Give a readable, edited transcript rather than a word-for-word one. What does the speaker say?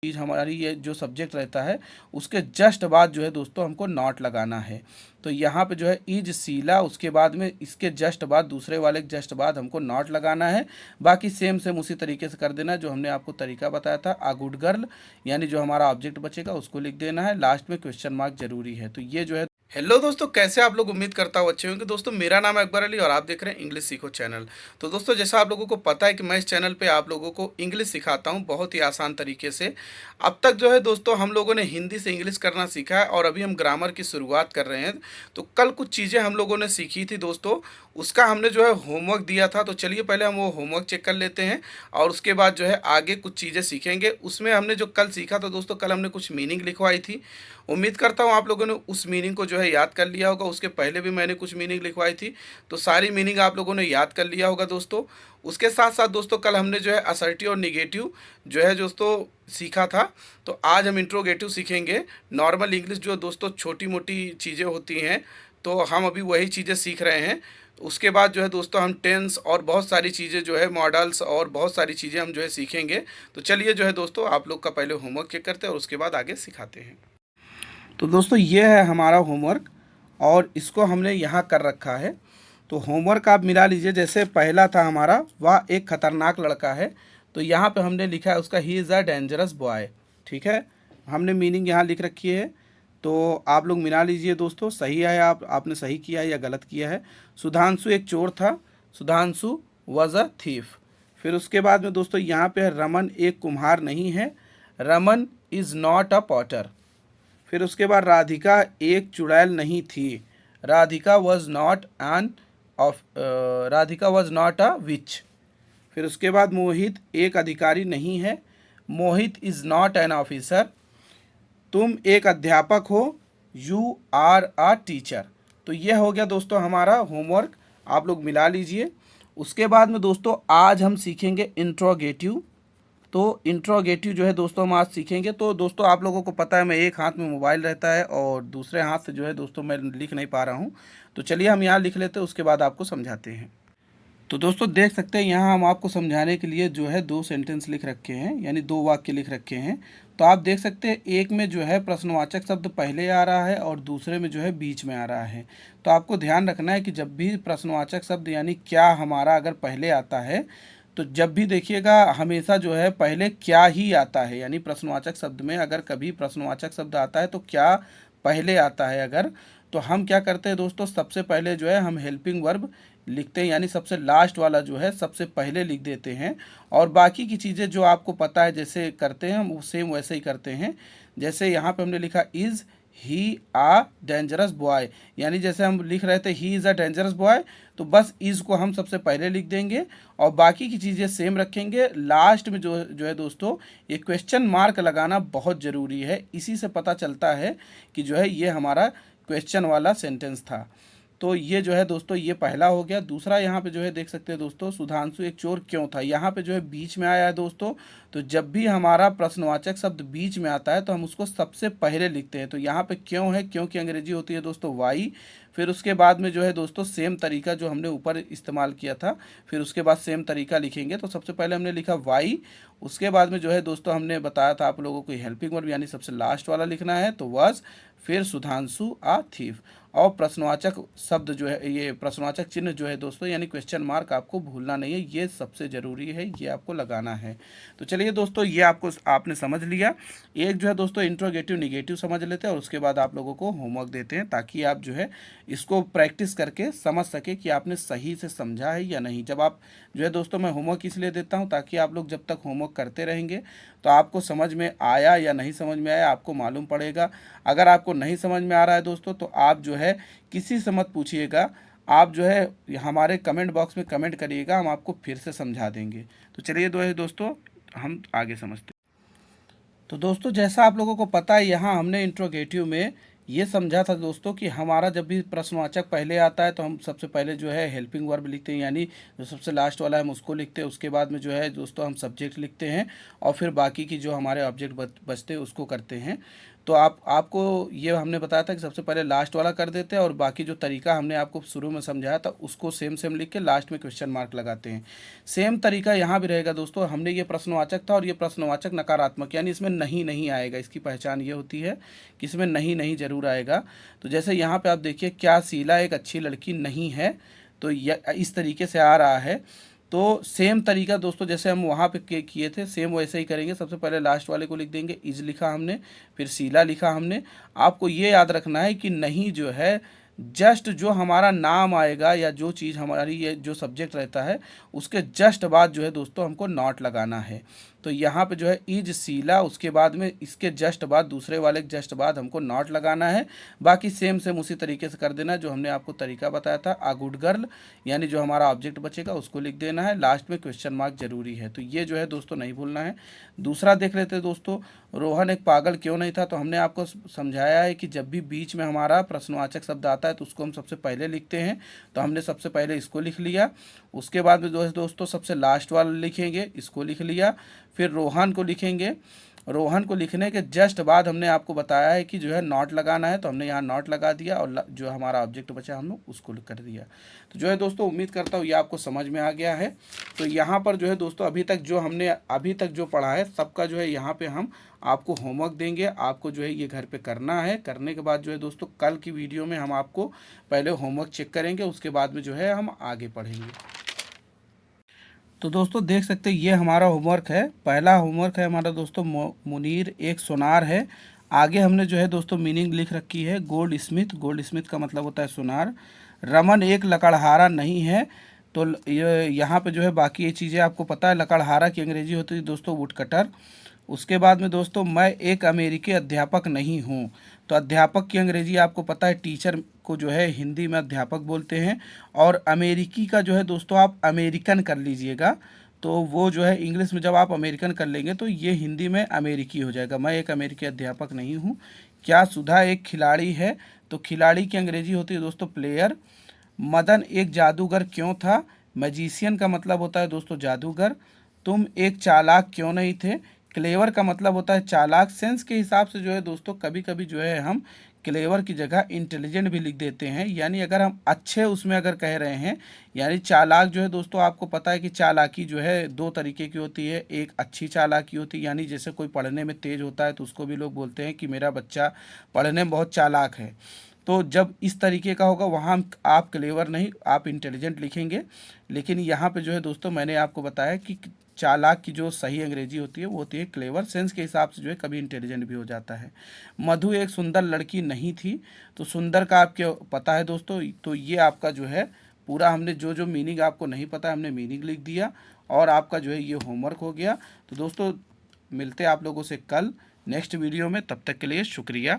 चीज़ हमारी ये जो सब्जेक्ट रहता है उसके जस्ट बाद जो है दोस्तों हमको नॉट लगाना है। तो यहाँ पे जो है इज शीला, उसके बाद में इसके जस्ट बाद दूसरे वाले के जस्ट बाद हमको नॉट लगाना है। बाकी सेम सेम उसी तरीके से कर देना है जो हमने आपको तरीका बताया था। आ गुड गर्ल यानी जो हमारा ऑब्जेक्ट बचेगा उसको लिख देना है, लास्ट में क्वेश्चन मार्क जरूरी है। तो ये जो है, हेलो दोस्तों, कैसे आप लोग, उम्मीद करता हूँ अच्छे होंगे। दोस्तों मेरा नाम है अकबर अली और आप देख रहे हैं इंग्लिश सीखो चैनल। तो दोस्तों जैसा आप लोगों को पता है कि मैं इस चैनल पे आप लोगों को इंग्लिश सिखाता हूँ बहुत ही आसान तरीके से। अब तक जो है दोस्तों हम लोगों ने हिंदी से इंग्लिश करना सीखा है और अभी हम ग्रामर की शुरुआत कर रहे हैं। तो कल कुछ चीज़ें हम लोगों ने सीखी थी दोस्तों, उसका हमने जो है होमवर्क दिया था। तो चलिए पहले हम वो होमवर्क चेक कर लेते हैं और उसके बाद जो है आगे कुछ चीज़ें सीखेंगे। उसमें हमने जो कल सीखा था दोस्तों, कल हमने कुछ मीनिंग लिखवाई थी। उम्मीद करता हूँ आप लोगों ने उस मीनिंग को जो है याद कर लिया होगा। उसके पहले भी मैंने कुछ मीनिंग लिखवाई थी, तो सारी मीनिंग आप लोगों ने याद कर लिया होगा दोस्तों। उसके साथ साथ दोस्तों कल हमने जो है असर्टिव और निगेटिव जो है दोस्तों सीखा था। तो आज हम इंट्रोगेटिव सीखेंगे। नॉर्मल इंग्लिश जो दोस्तों छोटी मोटी चीज़ें होती हैं, तो हम अभी वही चीज़ें सीख रहे हैं। उसके बाद जो है दोस्तों हम टेंस और बहुत सारी चीज़ें जो है मॉडल्स और बहुत सारी चीज़ें हम जो है सीखेंगे। तो चलिए जो है दोस्तों आप लोग का पहले होमवर्क चेक करते हैं और उसके बाद आगे सिखाते हैं। तो दोस्तों ये है हमारा होमवर्क और इसको हमने यहाँ कर रखा है। तो होमवर्क आप मिला लीजिए। जैसे पहला था हमारा, वह एक खतरनाक लड़का है। तो यहाँ पे हमने लिखा है उसका ही इज़ अ डेंजरस बॉय। ठीक है, हमने मीनिंग यहाँ लिख रखी है। तो आप लोग मिला लीजिए दोस्तों, सही है आपने सही किया है या गलत किया है। सुधांशु एक चोर था। Sudhanshu was a thief. फिर उसके बाद में दोस्तों यहाँ पे है रमन एक कुम्हार नहीं है। Raman is not a potter. फिर उसके बाद राधिका एक चुड़ैल नहीं थी। Radhika was not an of Radhika was not a witch. फिर उसके बाद मोहित एक अधिकारी नहीं है। Mohit is not an officer. तुम एक अध्यापक हो। You are a teacher. तो यह हो गया दोस्तों हमारा होमवर्क, आप लोग मिला लीजिए। उसके बाद में दोस्तों आज हम सीखेंगे इंट्रोगेटिव। तो इंट्रोगेटिव जो है दोस्तों हम आज सीखेंगे। तो दोस्तों आप लोगों को पता है मैं एक हाथ में मोबाइल रहता है और दूसरे हाथ से जो है दोस्तों मैं लिख नहीं पा रहा हूँ। तो चलिए हम यहाँ लिख लेते हैं, उसके बाद आपको समझाते हैं। तो दोस्तों देख सकते हैं यहाँ हम आपको समझाने के लिए जो है दो सेंटेंस लिख रखे हैं, यानी दो वाक्य लिख रखे हैं। तो आप देख सकते हैं एक में जो है प्रश्नवाचक शब्द पहले आ रहा है और दूसरे में जो है बीच में आ रहा है। तो आपको ध्यान रखना है कि जब भी प्रश्नवाचक शब्द यानी क्या हमारा अगर पहले आता है, तो जब भी देखिएगा हमेशा जो है पहले क्या ही आता है। यानी प्रश्नवाचक शब्द में अगर कभी प्रश्नवाचक शब्द आता है तो क्या पहले आता है अगर, तो हम क्या करते हैं दोस्तों, सबसे पहले जो है हम हेल्पिंग वर्ब लिखते हैं, यानी सबसे लास्ट वाला जो है सबसे पहले लिख देते हैं। और बाकी की चीज़ें जो आपको पता है जैसे करते हैं हम वो सेम वैसे ही करते हैं। जैसे यहाँ पे हमने लिखा is he a dangerous boy, यानी जैसे हम लिख रहे थे ही इज़ अ डेंजरस बॉय, तो बस इज़ को हम सबसे पहले लिख देंगे और बाकी की चीज़ें सेम रखेंगे। लास्ट में जो है दोस्तों ये क्वेश्चन मार्क लगाना बहुत ज़रूरी है। इसी से पता चलता है कि जो है ये हमारा क्वेश्चन वाला सेंटेंस था। तो ये जो है दोस्तों ये पहला हो गया। दूसरा यहाँ पे जो है देख सकते हैं दोस्तों, सुधांशु एक चोर क्यों था, यहाँ पे जो है बीच में आया है दोस्तों। तो जब भी हमारा प्रश्नवाचक शब्द बीच में आता है तो हम उसको सबसे पहले लिखते हैं। तो यहाँ पे क्यों है, क्यों की अंग्रेजी होती है दोस्तों वाई। फिर उसके बाद में जो है दोस्तों सेम तरीका जो हमने ऊपर इस्तेमाल किया था, फिर उसके बाद सेम तरीका लिखेंगे। तो सबसे पहले हमने लिखा वाई, उसके बाद में जो है दोस्तों हमने बताया था आप लोगों को हेल्पिंग वर्ब यानी सबसे लास्ट वाला लिखना है, तो वॉज। फिर सुधांशु आ थीफ। और प्रश्नवाचक शब्द जो है, ये प्रश्नवाचक चिन्ह जो है दोस्तों यानी क्वेश्चन मार्क आपको भूलना नहीं है, ये सबसे ज़रूरी है, ये आपको लगाना है। तो चलिए दोस्तों ये आपने समझ लिया। एक जो है दोस्तों इंट्रोगेटिव निगेटिव समझ लेते हैं और उसके बाद आप लोगों को होमवर्क देते हैं ताकि आप जो है इसको प्रैक्टिस करके समझ सके कि आपने सही से समझा है या नहीं। जब आप जो है दोस्तों, मैं होमवर्क इसलिए देता हूँ ताकि आप लोग जब तक होमवर्क करते रहेंगे तो आपको समझ में आया या नहीं समझ में आया आपको मालूम पड़ेगा। अगर आपको नहीं समझ में आ रहा है दोस्तों तो आप जो है किसी से मत पूछिएगा, आप जो है हमारे कमेंट बॉक्स में कमेंट करिएगा, हम आपको फिर से समझा देंगे। तो चलिए दोस्तों हम आगे समझते हैं। तो दोस्तों जैसा आप लोगों को पता है यहाँ हमने इंट्रोगेटिव में ये समझा था दोस्तों कि हमारा जब भी प्रश्नवाचक पहले आता है तो हम सबसे पहले जो है हेल्पिंग वर्ब लिखते हैं, यानी जो सबसे लास्ट वाला है हम उसको लिखते हैं। उसके बाद में जो है दोस्तों हम सब्जेक्ट लिखते हैं और फिर बाकी की जो हमारे ऑब्जेक्ट बचते हैं उसको करते हैं। तो आपको ये हमने बताया था कि सबसे पहले लास्ट वाला कर देते हैं और बाकी जो तरीका हमने आपको शुरू में समझाया था उसको सेम सेम लिख के लास्ट में क्वेश्चन मार्क लगाते हैं। सेम तरीका यहाँ भी रहेगा दोस्तों। हमने ये प्रश्नवाचक था और ये प्रश्नवाचक नकारात्मक, यानी इसमें नहीं नहीं आएगा। इसकी पहचान ये होती है कि इसमें नहीं नहीं जरूर आएगा। तो जैसे यहाँ पे आप देखिए, क्या शीला एक अच्छी लड़की नहीं है, तो इस तरीके से आ रहा है। तो सेम तरीका दोस्तों जैसे हम वहाँ पे किए थे, सेम वैसे ही करेंगे। सबसे पहले लास्ट वाले को लिख देंगे, इज लिखा हमने, फिर शीला लिखा हमने। आपको ये याद रखना है कि नहीं जो है, जस्ट जो हमारा नाम आएगा या जो चीज़ हमारी ये जो सब्जेक्ट रहता है उसके जस्ट बाद जो है दोस्तों हमको नॉट लगाना है। तो यहाँ पे जो है इज शीला, उसके बाद में इसके जस्ट बाद दूसरे वाले के जस्ट बाद हमको नॉट लगाना है। बाकी सेम सेम उसी तरीके से कर देना जो हमने आपको तरीका बताया था। आ गुड गर्ल, यानी जो हमारा ऑब्जेक्ट बचेगा उसको लिख देना है। लास्ट में क्वेश्चन मार्क जरूरी है, तो ये जो है दोस्तों नहीं भूलना है। दूसरा देख लेते हैं दोस्तों, रोहन एक पागल क्यों नहीं था। तो हमने आपको समझाया है कि जब भी बीच में हमारा प्रश्नवाचक शब्द आता है तो उसको हम सबसे पहले लिखते हैं। तो हमने सबसे पहले इसको लिख लिया, उसके बाद में दोस्तों सबसे लास्ट वाला लिखेंगे, इसको लिख लिया, फिर रोहन को लिखेंगे। रोहन को लिखने के जस्ट बाद हमने आपको बताया है कि जो है नॉट लगाना है, तो हमने यहाँ नॉट लगा दिया और जो हमारा ऑब्जेक्ट बचा हम लोग उसको कर दिया। तो जो है दोस्तों उम्मीद करता हूँ ये आपको समझ में आ गया है। तो यहाँ पर जो है दोस्तों अभी तक जो पढ़ा है सबका जो है यहाँ पे हम आपको होमवर्क देंगे। आपको जो है ये घर पे करना है। करने के बाद जो है दोस्तों कल की वीडियो में हम आपको पहले होमवर्क चेक करेंगे, उसके बाद में जो है हम आगे पढ़ेंगे। तो दोस्तों देख सकते हैं ये हमारा होमवर्क है। पहला होमवर्क है हमारा दोस्तों, मुनीर एक सोनार है। आगे हमने जो है दोस्तों मीनिंग लिख रखी है, गोल्ड स्मिथ। गोल्ड स्मिथ का मतलब होता है सोनार। रमन एक लकड़हारा नहीं है। तो ये यहाँ पे जो है बाकी ये चीज़ें आपको पता है। लकड़हारा की अंग्रेजी होती है दोस्तों वुड कटर। उसके बाद में दोस्तों मैं एक अमेरिकी अध्यापक नहीं हूँ। तो अध्यापक की अंग्रेजी आपको पता है, टीचर को जो है हिंदी में अध्यापक बोलते हैं। और अमेरिकी का जो है दोस्तों आप अमेरिकन कर लीजिएगा, तो वो जो है इंग्लिश में जब आप अमेरिकन कर लेंगे तो ये हिंदी में अमेरिकी हो जाएगा। मैं एक अमेरिकी अध्यापक नहीं हूँ। क्या सुधा एक खिलाड़ी है। तो खिलाड़ी की अंग्रेजी होती है दोस्तों प्लेयर। मदन एक जादूगर क्यों था। मैजिशियन का मतलब होता है दोस्तों जादूगर। तुम एक चालाक क्यों नहीं थे। क्लेवर का मतलब होता है चालाक। सेंस के हिसाब से जो है दोस्तों कभी कभी जो है हम क्लेवर की जगह इंटेलिजेंट भी लिख देते हैं, यानी अगर हम अच्छे उसमें अगर कह रहे हैं। यानी चालाक जो है दोस्तों आपको पता है कि चालाकी जो है दो तरीके की होती है। एक अच्छी चालाकी होती है, यानी जैसे कोई पढ़ने में तेज होता है तो उसको भी लोग बोलते हैं कि मेरा बच्चा पढ़ने में बहुत चालाक है। तो जब इस तरीके का होगा वहाँ आप क्लेवर नहीं, आप इंटेलिजेंट लिखेंगे। लेकिन यहाँ पे जो है दोस्तों मैंने आपको बताया कि चालाक की जो सही अंग्रेजी होती है वो होती है क्लेवर। सेंस के हिसाब से जो है कभी इंटेलिजेंट भी हो जाता है। मधु एक सुंदर लड़की नहीं थी। तो सुंदर का आपको पता है दोस्तों, तो ये आपका जो है पूरा हमने जो जो मीनिंग आपको नहीं पता हमने मीनिंग लिख दिया और आपका जो है ये होमवर्क हो गया। तो दोस्तों मिलते हैं आप लोगों से कल नेक्स्ट वीडियो में, तब तक के लिए शुक्रिया।